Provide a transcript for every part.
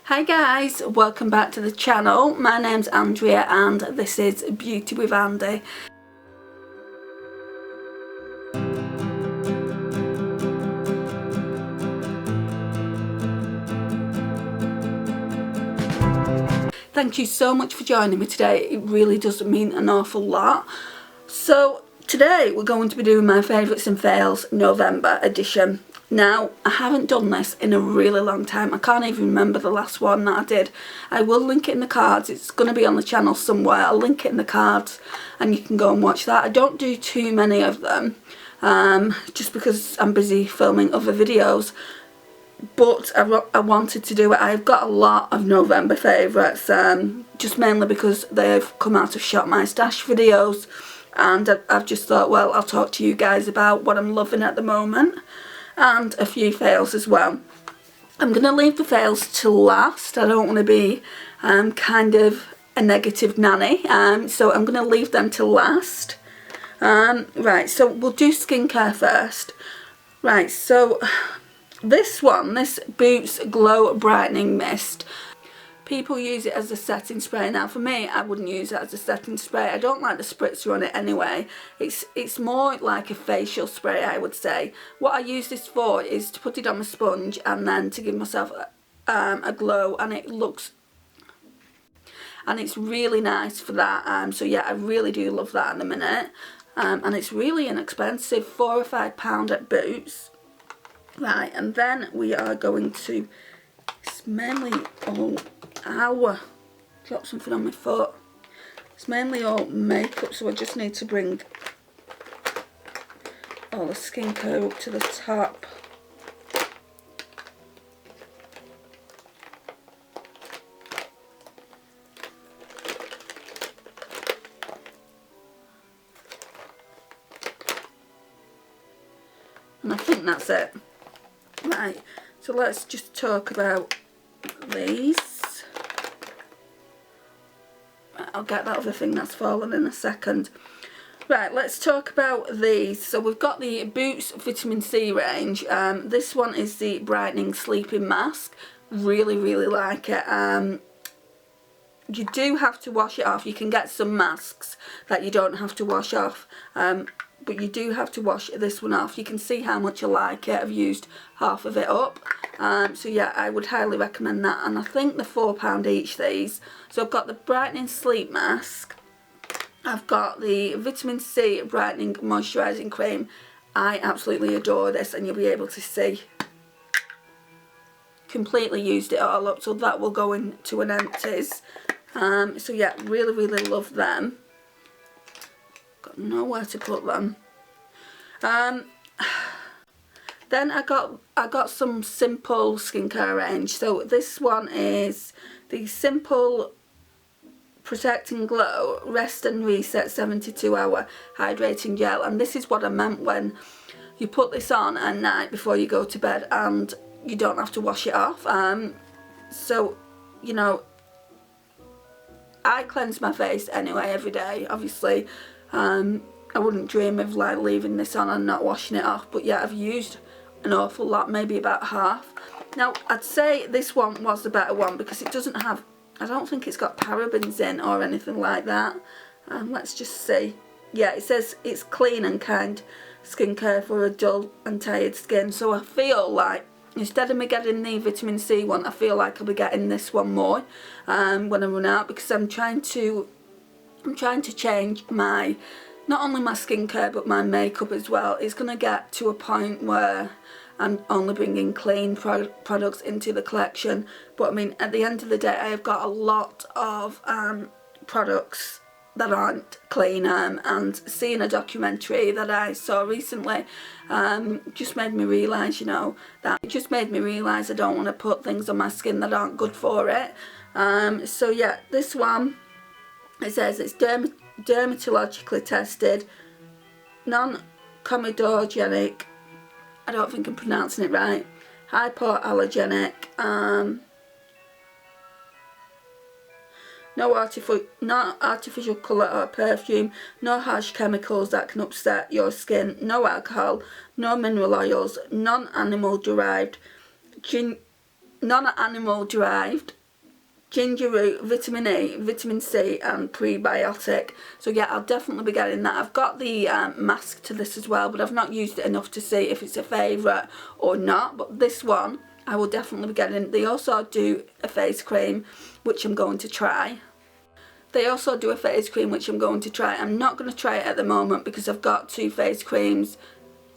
Hi guys, welcome back to the channel. My name's Andrea and this is Beauty with Andy. Thank you so much for joining me today. It really does mean an awful lot. So today we're going to be doing my favourites and fails November edition. Now, I haven't done this in a really long time. I can't even remember the last one that I did. I will link it in the cards. It's going to be on the channel somewhere. I'll link it in the cards and you can go and watch that. I don't do too many of them just because I'm busy filming other videos. But I wanted to do it. I've got a lot of November favourites, just mainly because they've come out of Shop My Stash videos. And I've just thought, well, I'll talk to you guys about what I'm loving at the moment. And a few fails as well. I'm going to leave the fails till last. I don't want to be kind of a negative nanny, so I'm going to leave them till last. Right, so we'll do skincare first. Right, so this Boots Glow Brightening Mist. People use it as a setting spray. Now for me, I wouldn't use it as a setting spray. I don't like the spritzer on it anyway. It's more like a facial spray, I would say. What I use this for is to put it on my sponge and then to give myself a glow, and it's really nice for that. So yeah, I really do love that in a minute. And it's really inexpensive, £4 or £5 at Boots. Right, and then we are going to, it's mainly all, ow, dropped something on my foot. It's mainly all makeup, so I just need to bring all the skincare up to the top. And I think that's it. Right, so let's just talk about these. Right, I'll get that other thing that's fallen in a second. Right, let's talk about these. So we've got the Boots Vitamin C range. This one is the Brightening Sleeping Mask. Really, really like it. You do have to wash it off. You can get some masks that you don't have to wash off. But you do have to wash this one off. You can see how much I like it. I've used half of it up. So yeah, I would highly recommend that. And I think they're £4 each, these. So I've got the Brightening Sleep Mask. I've got the Vitamin C Brightening Moisturising Cream. I absolutely adore this, and you'll be able to see. Completely used it all up, so that will go into an empties. So yeah, really, really love them. Got nowhere to put them. Then I got some simple skincare range. So this one is the Simple Protect and Glow Rest and Reset 72-hour Hydrating Gel, and this is what I meant when you put this on at night before you go to bed and you don't have to wash it off. So you know, I cleanse my face anyway every day, obviously. I wouldn't dream of like leaving this on and not washing it off, but yeah, I've used an awful lot, maybe about half. Now I'd say this one was the better one because it doesn't have, I don't think it's got parabens in or anything like that. Let's just see. Yeah, it says it's clean and kind skincare for a dull and tired skin. So I feel like instead of me getting the vitamin C one, I feel like I'll be getting this one more when I run out, because I'm trying to change my, not only my skincare but my makeup as well. It's going to get to a point where I'm only bringing clean products into the collection. But I mean, at the end of the day, I've got a lot of products that aren't clean, and seeing a documentary that I saw recently just made me realise, you know, that it just made me realise I don't want to put things on my skin that aren't good for it. So yeah, this one, it says it's dermatologically tested, non-comedogenic, I don't think I'm pronouncing it right, hypoallergenic, no artificial colour or perfume, no harsh chemicals that can upset your skin, no alcohol, no mineral oils, non-animal derived, non-animal derived, ginger root, vitamin E, vitamin C and prebiotic. So yeah, I'll definitely be getting that. I've got the mask to this as well, but I've not used it enough to see if it's a favourite or not. But this one I will definitely be getting. They also do a face cream which I'm going to try. I'm not going to try it at the moment because I've got 2 face creams,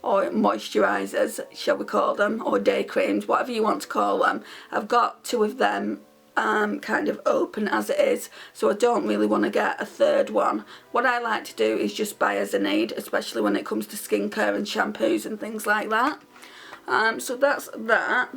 or moisturisers shall we call them, or day creams, whatever you want to call them. I've got 2 of them kind of open as it is, so I don't really want to get a third one. What I like to do is just buy as I need, especially when it comes to skincare and shampoos and things like that. So that's that.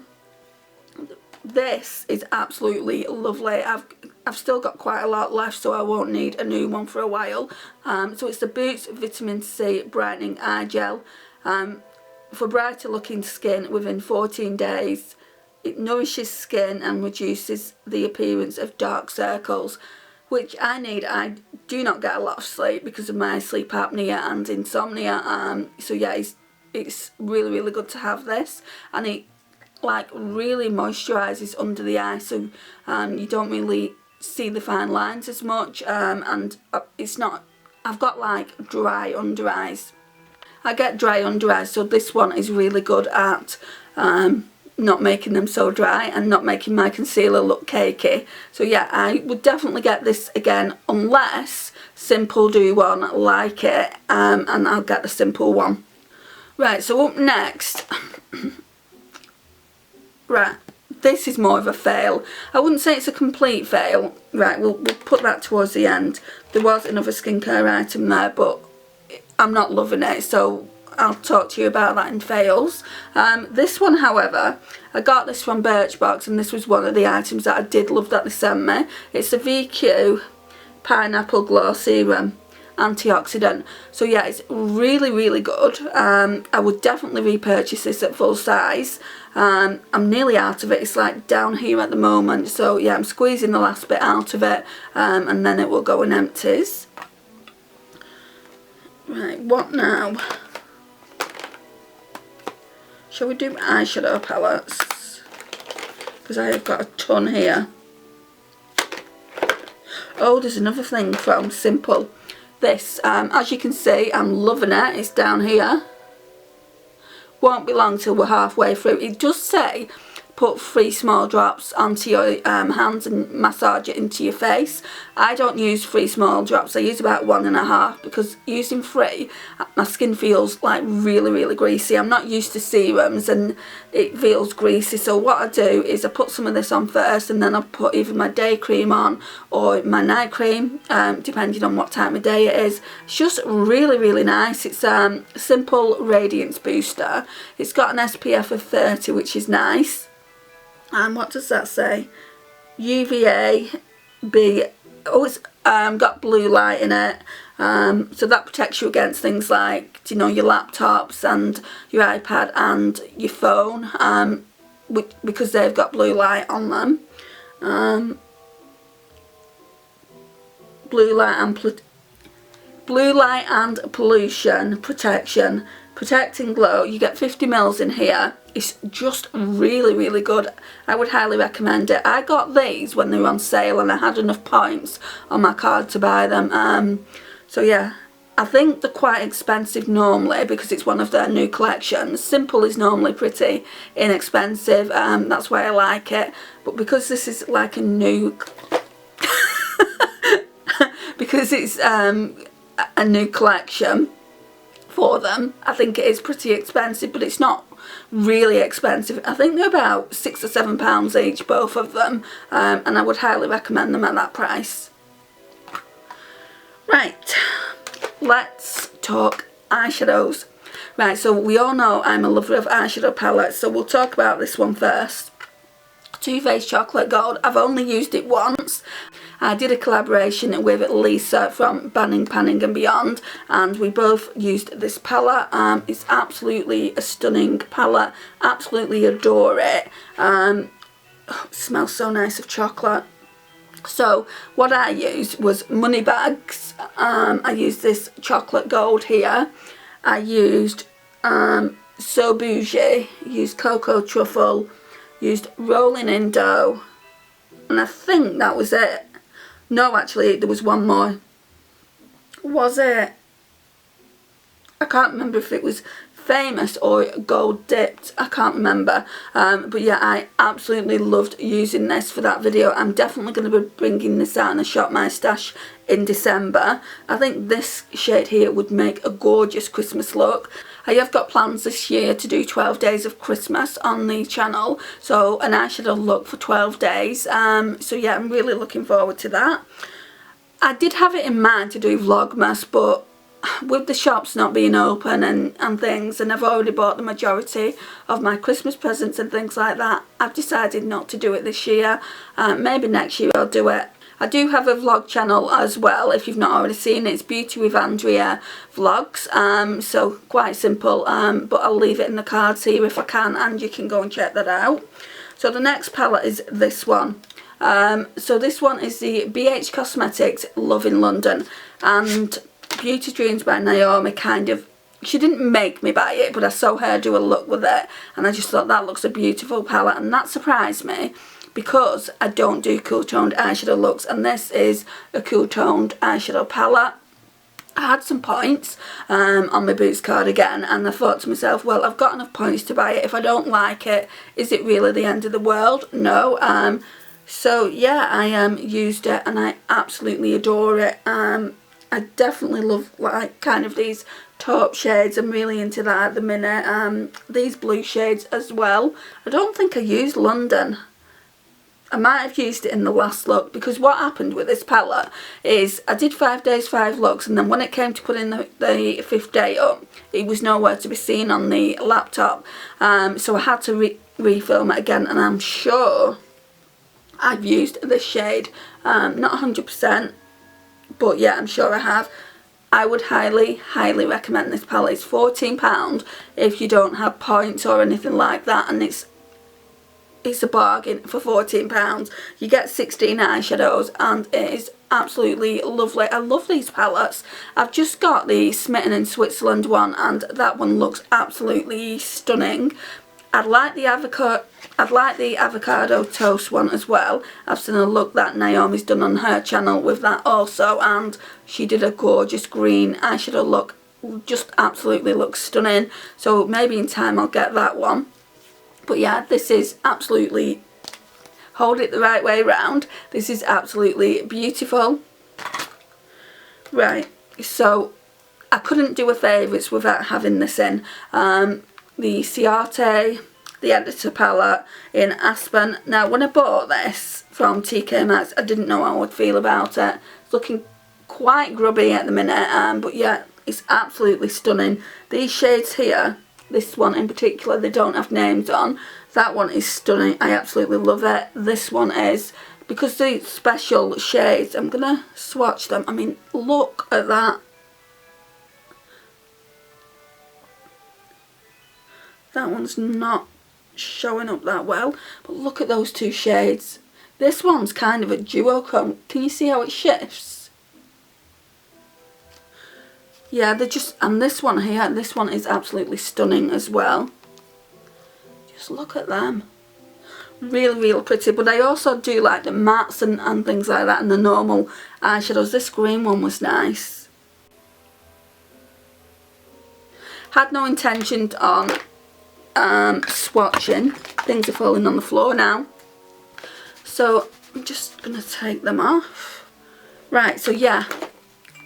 This is absolutely lovely. I've still got quite a lot left, so I won't need a new one for a while. So it's the Boots Vitamin C Brightening Eye Gel. For brighter looking skin within 14 days. It nourishes skin and reduces the appearance of dark circles, which I need. I do not get a lot of sleep because of my sleep apnea and insomnia. So yeah, it's really, really good to have this, and it like really moisturises under the eye, so you don't really see the fine lines as much, and it's not, I've got like dry under eyes. I get dry under eyes, so this one is really good at not making them so dry and not making my concealer look cakey. So yeah, I would definitely get this again, unless Simple do one like it, and I'll get the Simple one. Right, so up next, right, this is more of a fail. I wouldn't say it's a complete fail. Right, we'll put that towards the end. There was another skincare item there, but I'm not loving it, so I'll talk to you about that in fails. This one, however, I got this from Birchbox, and this was one of the items that I did love that they sent me. It's the VQ Pineapple Glow Serum Antioxidant. So yeah, it's really, really good. I would definitely repurchase this at full size. I'm nearly out of it. It's like down here at the moment. So yeah, I'm squeezing the last bit out of it, and then it will go in empties. Right, what now? Shall we do eyeshadow palettes? Because I have got a ton here. Oh, there's another thing from Simple. This, as you can see, I'm loving it. It's down here. Won't be long till we're halfway through. It does say put 3 small drops onto your hands and massage it into your face. I don't use 3 small drops. I use about 1.5, because using 3, my skin feels like really, really greasy. I'm not used to serums and it feels greasy. So what I do is I put some of this on first, and then I put either my day cream on or my night cream, depending on what time of day it is. It's just really, really nice. It's Simple Radiance Booster. It's got an SPF of 30, which is nice. And what does that say? UVA B. Oh, it's got blue light in it. So that protects you against things like, you know, your laptops and your iPad and your phone, because they've got blue light on them. Blue light and pollution protection. Protecting glow. You get 50 ml in here. It's just really, really good. I would highly recommend it. I got these when they were on sale, and I had enough points on my card to buy them. So yeah, I think they're quite expensive normally because it's one of their new collections. Simple is normally pretty inexpensive. That's why I like it. But because this is like a new because it's a new collection for them, I think it is pretty expensive, but it's not really expensive. I think they're about £6 or £7 each, both of them, and I would highly recommend them at that price. Right, let's talk eyeshadows. Right, so we all know I'm a lover of eyeshadow palettes, so we'll talk about this one first. Too Faced Chocolate Gold. I've only used it once. I did a collaboration with Lisa from Banning, Panning and Beyond, and we both used this palette. It's absolutely a stunning palette. Absolutely adore it. It smells so nice of chocolate. So what I used was money bags. I used this chocolate gold here. I used So Bougie. Used cocoa truffle. used Rolling in Dough, and I think that was it. No, actually there was one more. Was it? I can't remember if it was Famous or Gold Dipped, I can't remember, but yeah, I absolutely loved using this for that video. I'm definitely going to be bringing this out in a Shop My Stash in December. I think this shade here would make a gorgeous Christmas look. I have got plans this year to do 12 days of Christmas on the channel, so an eyeshadow look for 12 days, so yeah, I'm really looking forward to that. I did have it in mind to do Vlogmas, but with the shops not being open and things, and I've already bought the majority of my Christmas presents and things like that, I've decided not to do it this year. Maybe next year I'll do it. I do have a vlog channel as well, if you've not already seen it. It's Beauty with Andrea Vlogs, so quite simple, but I'll leave it in the cards here if I can, and you can go and check that out. So the next palette is this one. So this one is the BH Cosmetics Love in London, and Beauty Dreams by Naomi she didn't make me buy it, but I saw her do a look with it and I just thought that looks a beautiful palette, and that surprised me because I don't do cool toned eyeshadow looks, and this is a cool toned eyeshadow palette. I had some points on my Boots card again, and I thought to myself, well, I've got enough points to buy it. If I don't like it, is it really the end of the world? No. So yeah, I used it and I absolutely adore it. I definitely love like kind of these taupe shades. I'm really into that at the minute. These blue shades as well. I don't think I used London. I might have used it in the last look, because what happened with this palette is I did 5 days 5 looks, and then when it came to putting the 5th day up, it was nowhere to be seen on the laptop, so I had to refilm it again, and I'm sure I've used this shade, not 100%, but yeah, I'm sure I have. I would highly recommend this palette. It's £14 if you don't have points or anything like that, and it's a bargain for £14. You get 16 eyeshadows and it is absolutely lovely. I love these palettes. I've just got the Smitten in Switzerland one, and that one looks absolutely stunning. I'd like the avocado toast one as well. I've seen a look that Naomi's done on her channel with that also, and she did a gorgeous green eyeshadow look. Just absolutely looks stunning. So maybe in time I'll get that one. But yeah, this is absolutely, hold it the right way round, this is absolutely beautiful. Right, so I couldn't do a favourites without having this in. The Ciate, the Editor palette in Aspen. Now when I bought this from TK Maxx, I didn't know how I would feel about it. It's looking quite grubby at the minute, but yeah, it's absolutely stunning. These shades here, this one in particular, they don't have names on. That one is stunning. I absolutely love it. This one is, because the special shades, I'm going to swatch them. I mean, look at that. That one's not showing up that well, but look at those two shades. This one's kind of a duochrome. Can you see how it shifts? Yeah, they're just, and this one here, this one is absolutely stunning as well. Just look at them. Really pretty. But I also do like the mattes and things like that, and the normal eyeshadows. This green one was nice. Had no intention on swatching. Things are falling on the floor now. So I'm just going to take them off. Right, so yeah.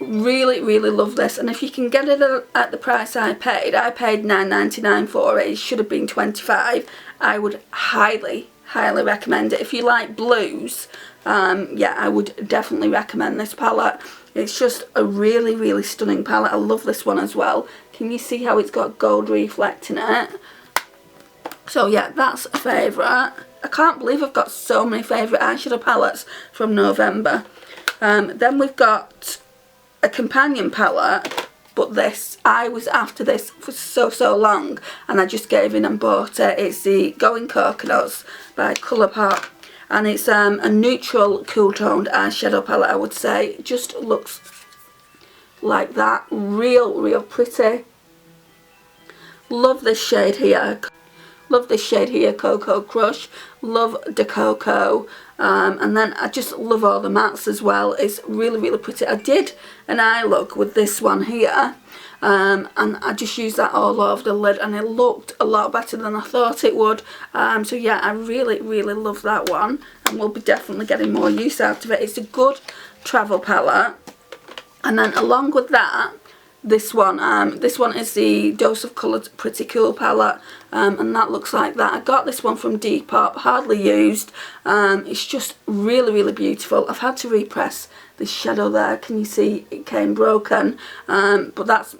Really love this, and if you can get it at the price I paid £9.99 for it. It should have been £25. I would highly recommend it. If you like blues, yeah, I would definitely recommend this palette. It's just a really stunning palette. I love this one as well. Can you see how it's got gold reflect in it? So yeah, that's a favourite. I can't believe I've got so many favourite eyeshadow palettes from November. Then we've got a companion palette, but this, I was after this for so long, and I just gave in and bought it. It's the Going Coconuts by Colourpop, and it's a neutral cool toned eyeshadow palette, I would say. It just looks like that. Real pretty. Love this shade here. Love this shade here, Cocoa Crush. Love the Cocoa. And then I just love all the mattes as well. It's really, really pretty. I did an eye look with this one here. And I just used that all over the lid, and it looked a lot better than I thought it would. So yeah, I really, really love that one, and we'll be definitely getting more use out of it. It's a good travel palette. And then along with that, this one is the Dose of Colour Pretty Cool palette, and that looks like that. I got this one from Depop, hardly used. It's just really, really beautiful. I've had to repress this shadow there. Can you see it came broken? But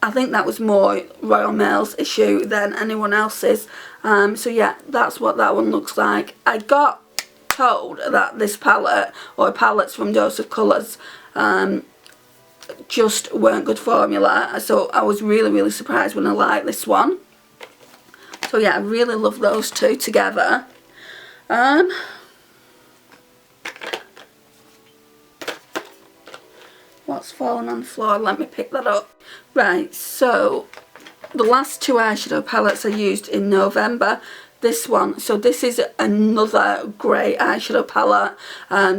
I think that was more Royal Mail's issue than anyone else's. So yeah, that's what that one looks like. I got told that this palette, or palettes from Dose of Colours, just weren't good formula, so I was really, really surprised when I liked this one. So yeah, I really love those two together. What's fallen on the floor? Let me pick that up. Right, so the last two eyeshadow palettes I used in November. This one, so this is another grey eyeshadow palette,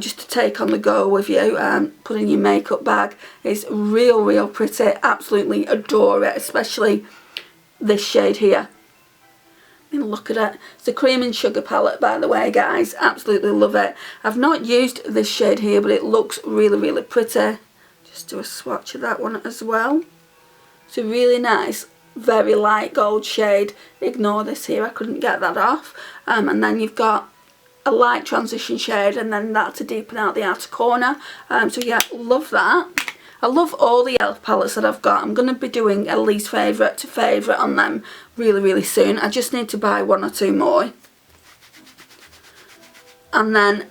just to take on the go with you, put in your makeup bag. It's real, real pretty. Absolutely adore it, especially this shade here. I mean, look at it. It's a Cream and Sugar palette, by the way, guys. Absolutely love it. I've not used this shade here, but it looks really, really pretty. Just do a swatch of that one as well. It's a really nice, very light gold shade. Ignore this here, I couldn't get that off. And then you've got a light transition shade, and then that to deepen out the outer corner. So yeah, love that. I love all the e.l.f. palettes that I've got. I'm going to be doing a least favourite to favourite on them really, really soon. I just need to buy one or two more. And then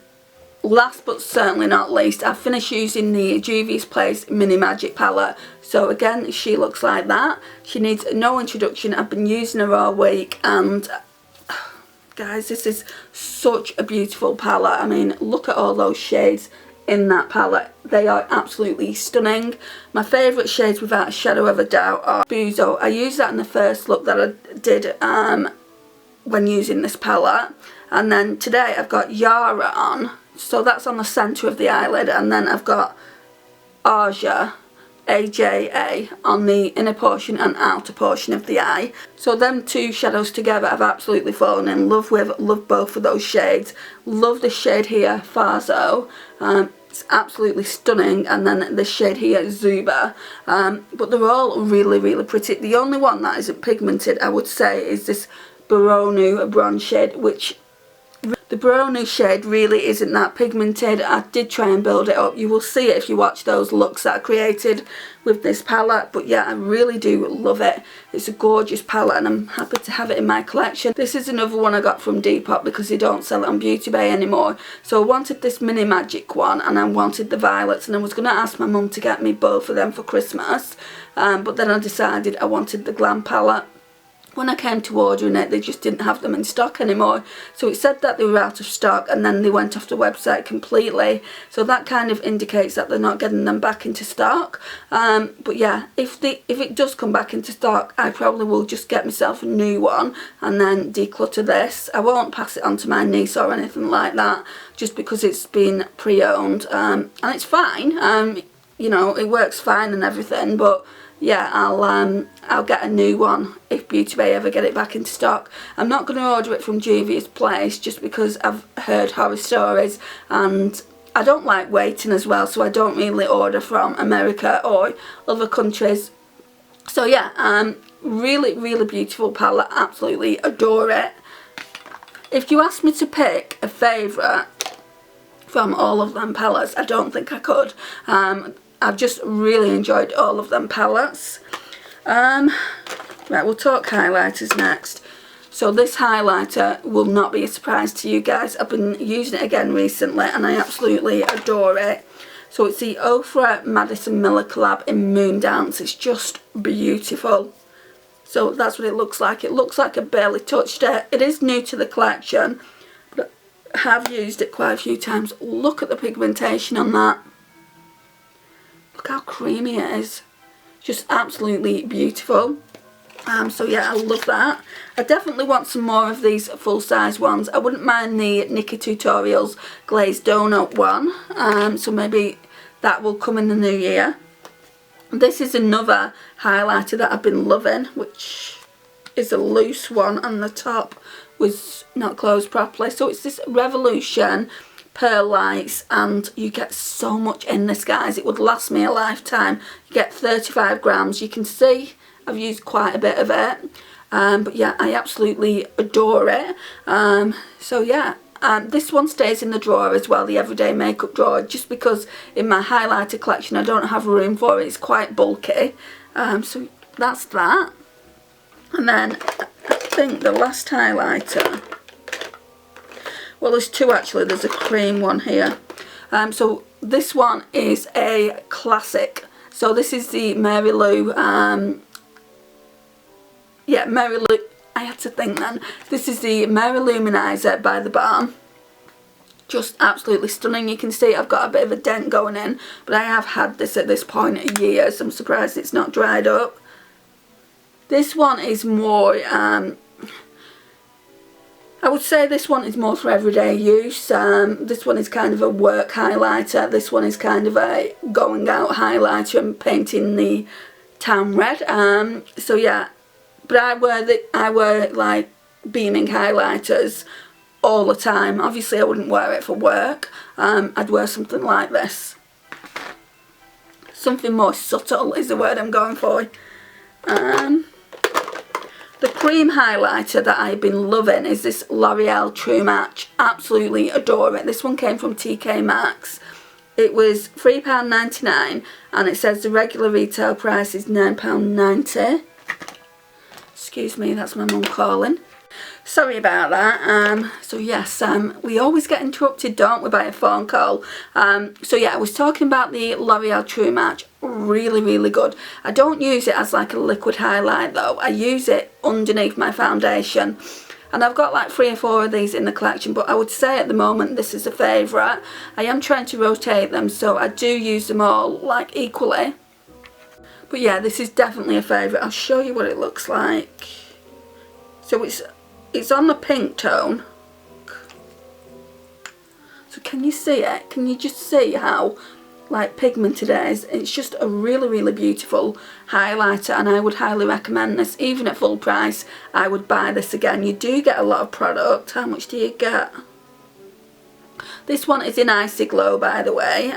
last but certainly not least, I've finished using the Juvia's Place Mini Magic palette. So again, she looks like that. She needs no introduction. I've been using her all week, and guys, this is such a beautiful palette. I mean, look at all those shades in that palette. They are absolutely stunning. My favourite shades without a shadow of a doubt are Buzo. I used that in the first look that I did when using this palette. And then today I've got Yara on. So that's on the centre of the eyelid, and then I've got Aja, AJA, on the inner portion and outer portion of the eye. So them two shadows together I've absolutely fallen in love with. Love both of those shades. Love this shade here, Farzo. It's absolutely stunning. And then this shade here, Zuba. But they're all really, really pretty. The only one that isn't pigmented, I would say, is this Baronu bronze shade, which the Baronu shade really isn't that pigmented. I did try and build it up. You will see it if you watch those looks that I created with this palette. But yeah, I really do love it. It's a gorgeous palette, and I'm happy to have it in my collection. This is another one I got from Depop because they don't sell it on Beauty Bay anymore. So I wanted this Mini Magic one, and I wanted the violets, and I was going to ask my mum to get me both of them for Christmas. But then I decided I wanted the Glam palette. When I came to ordering it, they just didn't have them in stock anymore. So it said that they were out of stock, and then they went off the website completely. So that kind of indicates that they're not getting them back into stock. But yeah, if it does come back into stock, I probably will just get myself a new one and then declutter this. I won't pass it on to my niece or anything like that, just because it's been pre-owned. And it's fine. You know, it works fine and everything, but yeah, I'll get a new one if Beauty Bay ever get it back into stock. I'm not going to order it from Juvia's Place just because I've heard horror stories, and I don't like waiting as well, so I don't really order from America or other countries. So yeah, really, really beautiful palette. Absolutely adore it. If you asked me to pick a favourite from all of them palettes, I don't think I could. I've just really enjoyed all of them palettes. Right, we'll talk highlighters next. So this highlighter will not be a surprise to you guys. I've been using it again recently, and I absolutely adore it. So it's the Ofra Madison Miller collab in Moondance. It's just beautiful. So that's what it looks like. It looks like I barely touched it. It is new to the collection, but I have used it quite a few times. Look at the pigmentation on that. Look how creamy it is. Just absolutely beautiful. So yeah, I love that. I definitely want some more of these full-size ones. I wouldn't mind the Nikki Tutorials glazed donut one. So maybe that will come in the new year. This is another highlighter that I've been loving, which is a loose one, and the top was not closed properly. So it's this Revolution Pearl Lights, and you get so much in this, guys. It would last me a lifetime. You get 35 grams. You can see I've used quite a bit of it, but yeah, I absolutely adore it. So yeah, this one stays in the drawer as well, the everyday makeup drawer, just because in my highlighter collection I don't have room for it. It's quite bulky. So that's that. And then I think the last highlighter, well, there's two actually. There's a cream one here. So this one is a classic. So this is the Mary Lou, yeah, Mary Lou, I had to think then. This is the Mary Luminizer by The Balm. Just absolutely stunning. You can see I've got a bit of a dent going in, but I have had this at this point years. I'm surprised it's not dried up. This one is more, I would say this one is more for everyday use. This one is kind of a work highlighter. This one is kind of a going out highlighter and painting the town red. So yeah, but I wear like beaming highlighters all the time. Obviously I wouldn't wear it for work. I'd wear something like this. Something more subtle is the word I'm going for. The cream highlighter that I've been loving is this L'Oreal True Match. Absolutely adore it. This one came from TK Maxx. It was £3.99 and it says the regular retail price is £9.90. Excuse me, that's my mum calling. Sorry about that. So yes, we always get interrupted, don't we, by a phone call. So yeah, I was talking about the L'Oreal True Match. Really, really good. I don't use it as like a liquid highlight though. I use it underneath my foundation. And I've got like 3 or 4 of these in the collection, but I would say at the moment this is a favourite. I am trying to rotate them, so I do use them all like equally. But yeah, this is definitely a favourite. I'll show you what it looks like. So it's on the pink tone. So can you see it? Can you just see how like pigmented it is? It's just a really, really beautiful highlighter, and I would highly recommend this. Even at full price, I would buy this again. You do get a lot of product. How much do you get? This one is in Icy Glow, by the way.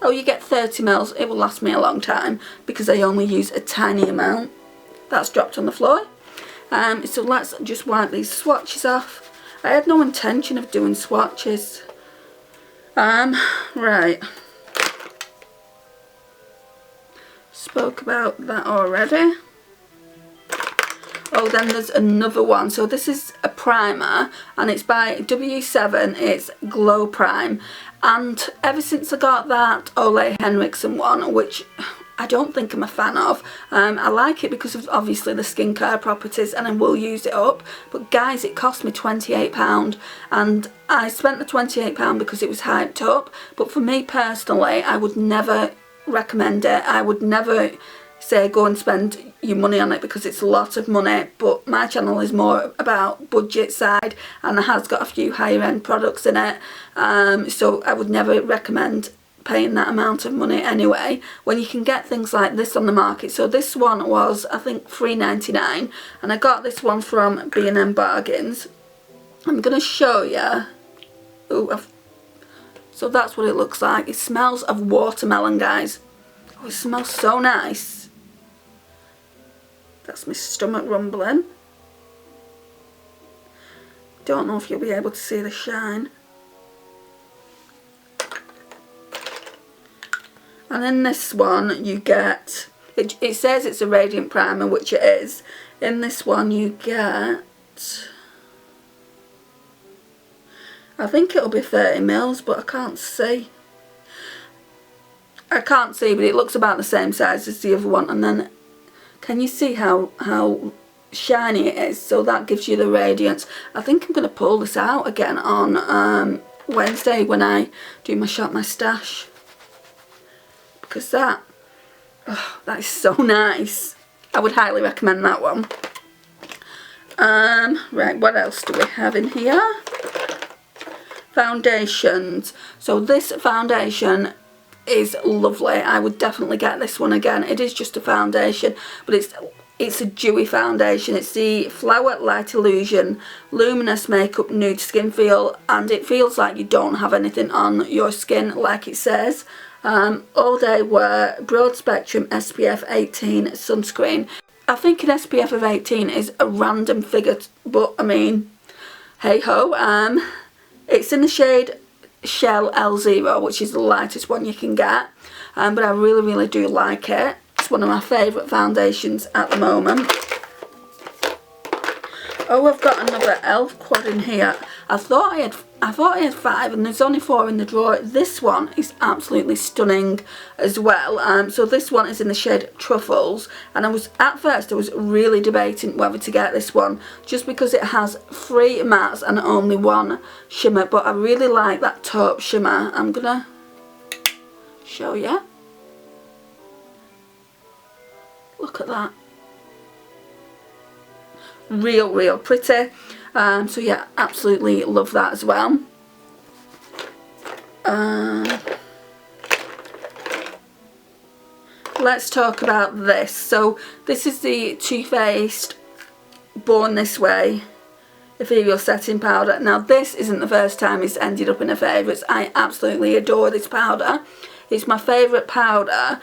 Oh, you get 30 mils. It will last me a long time because I only use a tiny amount. That's dropped on the floor. So let's just wipe these swatches off. I had no intention of doing swatches. Right. Spoke about that already. Oh, then there's another one. So this is a primer and it's by W7. It's Glow Prime. And ever since I got that Ole Henriksen one, which I don't think I'm a fan of. I like it because of obviously the skincare properties, and I will use it up. But guys, it cost me £28 and I spent the £28 because it was hyped up. But for me personally, I would never recommend it. I would never say go and spend your money on it because it's a lot of money. But my channel is more about budget side and it has got a few higher end products in it. So I would never recommend paying that amount of money anyway when you can get things like this on the market. So this one was, I think, £3.99 and I got this one from B&M Bargains. I'm going to show you. Ooh, so that's what it looks like. It smells of watermelon, guys. Oh, it smells so nice. That's my stomach rumbling. Don't know if you'll be able to see the shine. And in this one you get, it says it's a radiant primer, which it is. In this one you get, I think it'll be 30 mils, but I can't see. I can't see, but it looks about the same size as the other one. And then, can you see how shiny it is? So that gives you the radiance. I think I'm going to pull this out again on Wednesday when I do my Shop My Stash. Because that is so nice. I would highly recommend that one. Right, what else do we have in here? Foundations. So this foundation is lovely. I would definitely get this one again. It is just a foundation, but it's a dewy foundation. It's the Flower Light Illusion Luminous Makeup Nude Skin Feel, and it feels like you don't have anything on your skin, like it says. All day wear, broad spectrum SPF 18 sunscreen. I think an SPF of 18 is a random figure, but I mean, hey ho. It's in the shade Shell L0, which is the lightest one you can get, but I really do like it. It's one of my favourite foundations at the moment. Oh, I've got another e.l.f. quad in here. I thought I had 5, and there's only 4 in the drawer. This one is absolutely stunning as well. So this one is in the shade Truffles, and at first I was really debating whether to get this one, just because it has 3 mattes and only 1 shimmer, but I really like that taupe shimmer. I'm gonna show you. Look at that. Real pretty. So yeah, absolutely love that as well. Let's talk about this. So this is the Too Faced Born This Way Ethereal Setting Powder. Now this isn't the first time it's ended up in a favourites. I absolutely adore this powder. It's my favourite powder.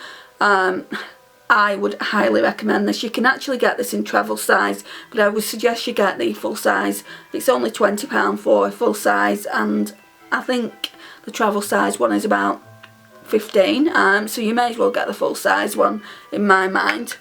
I would highly recommend this. You can actually get this in travel size, but I would suggest you get the full size. It's only £20 for a full size, and I think the travel size one is about 15, so you may as well get the full size one in my mind.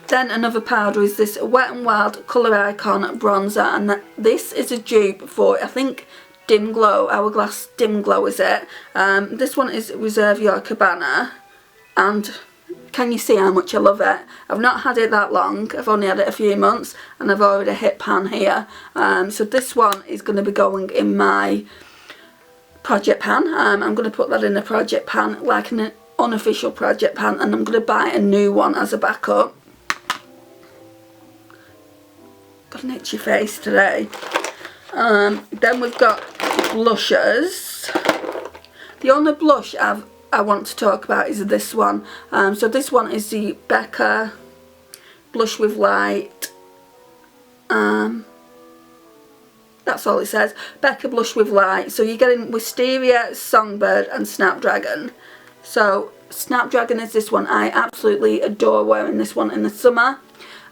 Then another powder is this Wet n Wild Colour Icon bronzer, and this is a dupe for, I think, Dim Glow, Hourglass Dim Glow is it. This one is Reserve Your Cabana, and can you see how much I love it? I've not had it that long, I've only had it a few months, and I've already hit pan here. So this one is going to be going in my project pan. I'm going to put that in a project pan, like an unofficial project pan, and I'm going to buy a new one as a backup. Got an itchy face today. Then we've got blushes. The only blush I want to talk about is this one. So this one is the Becca Blush with Light. That's all it says. Becca Blush with Light. So you're getting Wisteria, Songbird and Snapdragon. So Snapdragon is this one. I absolutely adore wearing this one in the summer.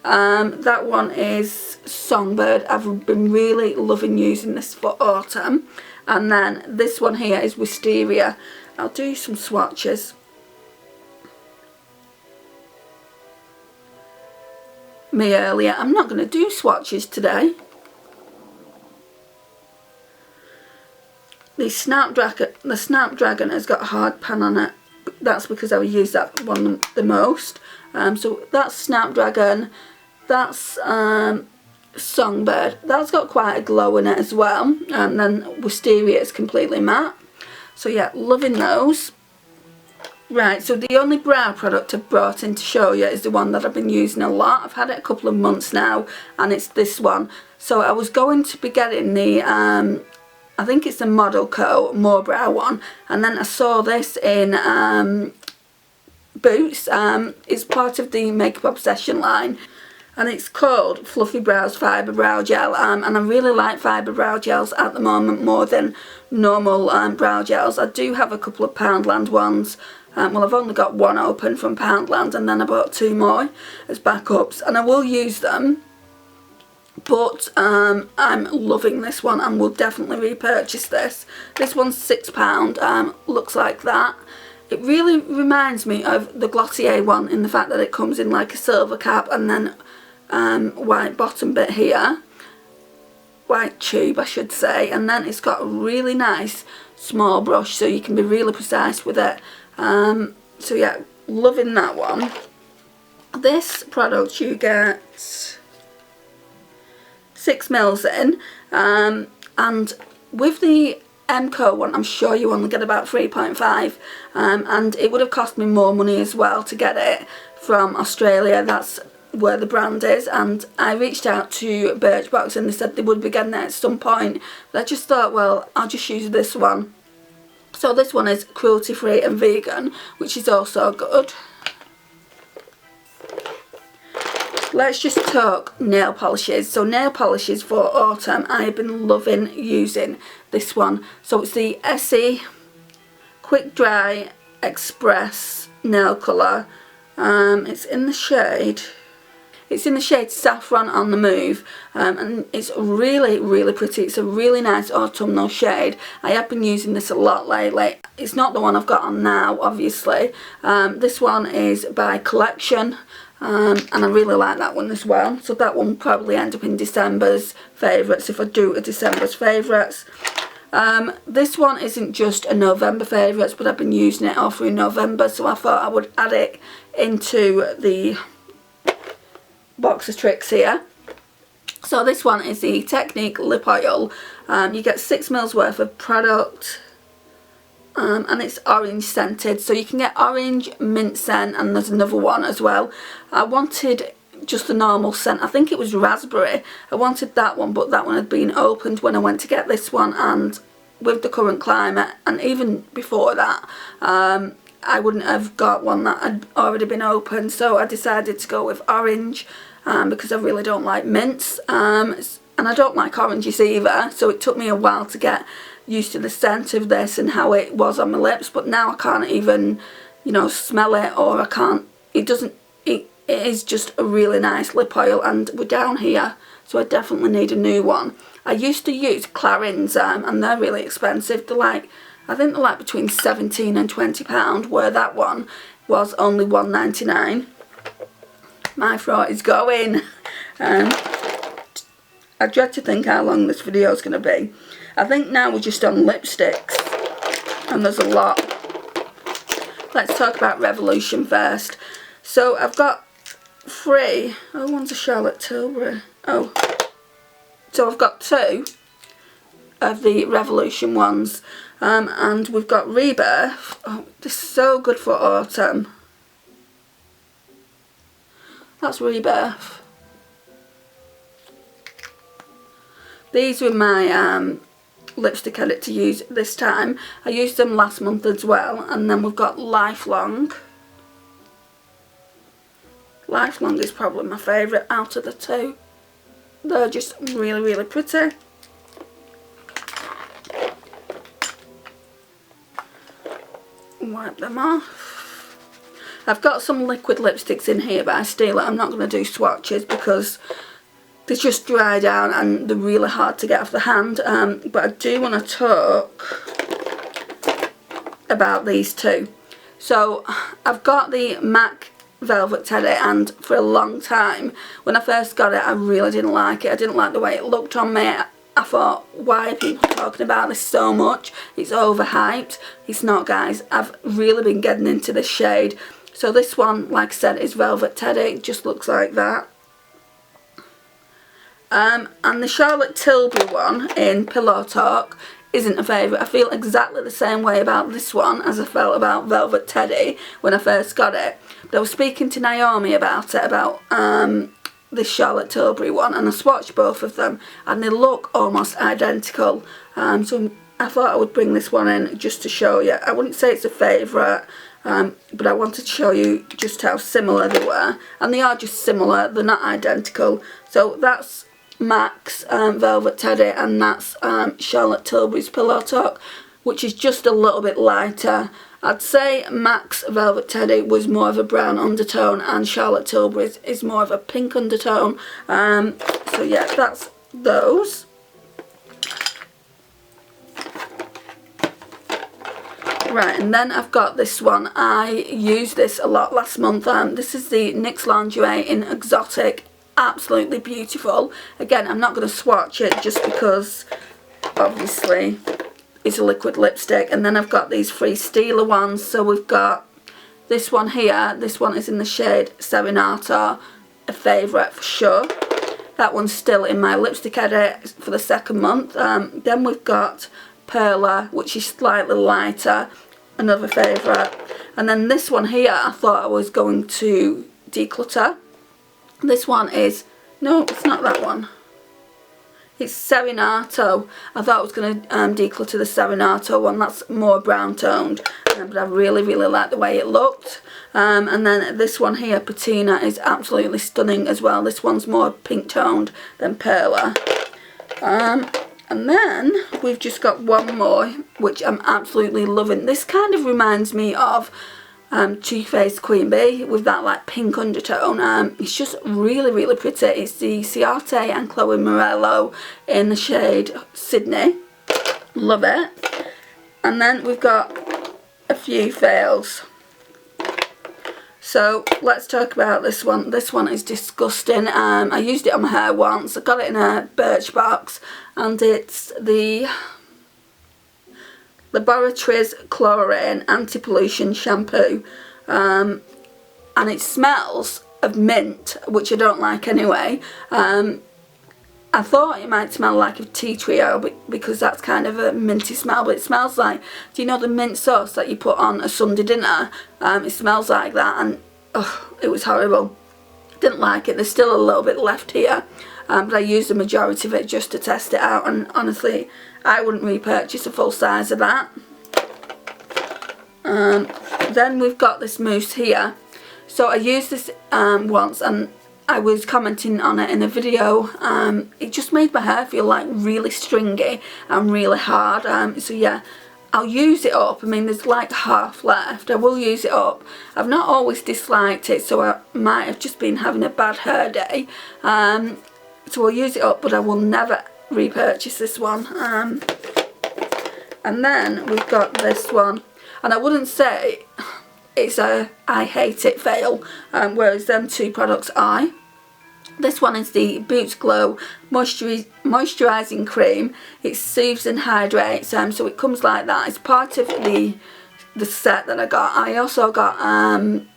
That one is Songbird. I've been really loving using this for autumn. And then this one here is Wisteria. I'll do some swatches. Me earlier. I'm not going to do swatches today. The Snapdragon has got a hard pan on it. That's because I use that one the most. So that's Snapdragon. That's Songbird. That's got quite a glow in it as well. And then Wisteria is completely matte. So yeah, loving those. Right, so the only brow product I've brought in to show you is the one that I've been using a lot. I've had it a couple of months now, and it's this one. So I was going to be getting the, I think it's the Model Co. More Brow one. And then I saw this in Boots. It's part of the Makeup Obsession line. And it's called Fluffy Brows Fibre Brow Gel, and I really like fibre brow gels at the moment more than normal brow gels. I do have a couple of Poundland ones. Well, I've only got one open from Poundland, and then I bought 2 more as backups, and I will use them. But I'm loving this one and will definitely repurchase this. This one's £6, looks like that. It really reminds me of the Glossier one in the fact that it comes in like a silver cap and then white bottom bit here, white tube I should say, and then it's got a really nice small brush so you can be really precise with it. So yeah, loving that one. This product you get 6 mils in, and with the MCO one, I'm sure you only get about 3.5, and it would have cost me more money as well to get it from Australia. That's where the brand is, and I reached out to Birchbox and they said they would be getting it at some point, but I just thought, well, I'll just use this one. So this one is cruelty free and vegan, which is also good. Let's just talk nail polishes. So nail polishes for autumn, I have been loving using this one. So it's the Essie Quick Dry Express nail colour. It's in the shade Saffron on the Move, and it's really, really pretty. It's a really nice autumnal shade. I have been using this a lot lately. It's not the one I've got on now, obviously. This one is by Collection, and I really like that one as well. So that one will probably end up in December's favourites if I do a December's favourites. This one isn't just a November favourites, but I've been using it all through November, so I thought I would add it into the box of tricks here. So this one is the Technique Lip Oil. You get 6 ml worth of product, and it's orange scented. So you can get orange, mint scent, and there's another one as well. I wanted just a normal scent. I think it was raspberry. I wanted that one, but that one had been opened when I went to get this one, and with the current climate, and even before that, I wouldn't have got one that had already been opened. So I decided to go with orange, because I really don't like mints, and I don't like oranges either, so it took me a while to get used to the scent of this and how it was on my lips, but now I can't even, you know, smell it, or I can't, it is just a really nice lip oil, and we're down here, so I definitely need a new one. I used to use Clarins, and they're really expensive. They're like, I think they're like between £17 and £20, where that one was only £1.99. My throat is going. I dread to think how long this video is going to be. I think now we're just on lipsticks, and there's a lot. Let's talk about Revolution first. So I've got 3. Oh, one's a Charlotte Tilbury. Oh, so I've got 2 of the Revolution ones, and we've got Rebirth. Oh, this is so good for autumn. That's Rebirth. These were my lipstick edit to use this time. I used them last month as well. And then we've got Lifelong. Lifelong is probably my favourite out of the 2. They're just really, really pretty. Wipe them off. I've got some liquid lipsticks in here, but I still, I'm not going to do swatches because they just dry down and they're really hard to get off the hand. But I do want to talk about these 2. So I've got the MAC Velvet Teddy, and for a long time, when I first got it, I really didn't like it. I didn't like the way it looked on me. I thought, why are people talking about this so much? It's overhyped. It's not, guys. I've really been getting into this shade. So this one, like I said, is Velvet Teddy. It just looks like that. And the Charlotte Tilbury one in Pillow Talk isn't a favourite. I feel exactly the same way about this one as I felt about Velvet Teddy when I first got it. But I was speaking to Naomi about it, about this Charlotte Tilbury one, and I swatched both of them and they look almost identical. So I thought I would bring this one in just to show you. I wouldn't say it's a favourite, but I wanted to show you just how similar they were, and they are just similar, they're not identical. So that's MAC's Velvet Teddy, and that's Charlotte Tilbury's Pillow Talk, which is just a little bit lighter. I'd say MAC's Velvet Teddy was more of a brown undertone, and Charlotte Tilbury's is more of a pink undertone. So yeah, that's those. Right, and then I've got this one. I used this a lot last month. This is the NYX Lingerie in Exotic. Absolutely beautiful. Again, I'm not going to swatch it just because obviously it's a liquid lipstick. And then I've got these 3 Steeler ones. So we've got this one here. This one is in the shade Serenato, a favourite for sure. That one's still in my lipstick edit for the 2nd month. Then we've got Perla, which is slightly lighter, another favourite. And then this one here I thought I was going to declutter. This one is, no, it's not that one. It's Serenato. I thought I was going to declutter the Serenato one. That's more brown toned, but I really like the way it looked. And then this one here, Patina, is absolutely stunning as well. This one's more pink toned than Perla. And then we've just got one more, which I'm absolutely loving. This kind of reminds me of Too Faced Queen Bee with that like pink undertone. It's just really pretty. It's the Ciate and Chloe Morello in the shade Sydney. Love it. And then we've got a few fails. So let's talk about this one. This one is disgusting. I used it on my hair once. I got it in a Birchbox, and it's the Laboratories Chlorine Anti-Pollution Shampoo. And it smells of mint, which I don't like anyway. I thought it might smell like a tea trio because that's kind of a minty smell, but it smells like, do you know the mint sauce that you put on a Sunday dinner? It smells like that, and it was horrible. Didn't like it. There's still a little bit left here, but I used the majority of it just to test it out, and honestly I wouldn't repurchase a full size of that. Then we've got this mousse here. So I used this once, and I was commenting on it in a video. It just made my hair feel like really stringy and really hard. So yeah, I'll use it up. I mean, there's like half left. I will use it up. I've not always disliked it, so I might have just been having a bad hair day. So I'll use it up, but I will never repurchase this one. And then we've got this one, and I wouldn't say it's a I hate it fail, whereas them two products I. This one is the Boots Glow Moisturising Cream. It soothes and hydrates, so it comes like that. It's part of the set that I got. I also got an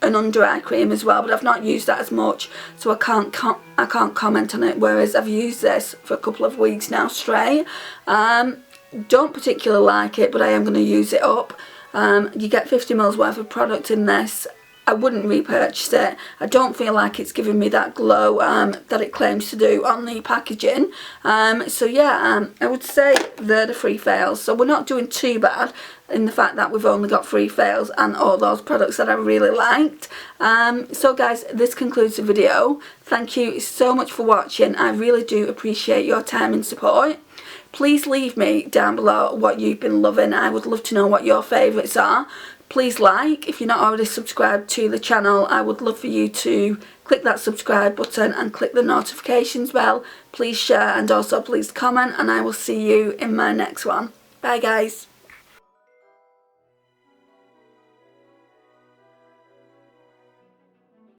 under eye cream as well, but I've not used that as much, so I can't comment on it, whereas I've used this for a couple of weeks now straight. Don't particularly like it, but I am going to use it up. You get 50ml worth of product in this. I wouldn't repurchase it. I don't feel like it's giving me that glow that it claims to do on the packaging. So yeah, I would say they're the 3 fails. So we're not doing too bad in the fact that we've only got 3 fails and all those products that I really liked. So guys, this concludes the video. Thank you so much for watching. I really do appreciate your time and support. Please leave me down below what you've been loving. I would love to know what your favourites are. Please like, if you're not already subscribed to the channel, I would love for you to click that subscribe button and click the notifications bell. Please share, and also please comment, and I will see you in my next one. Bye guys.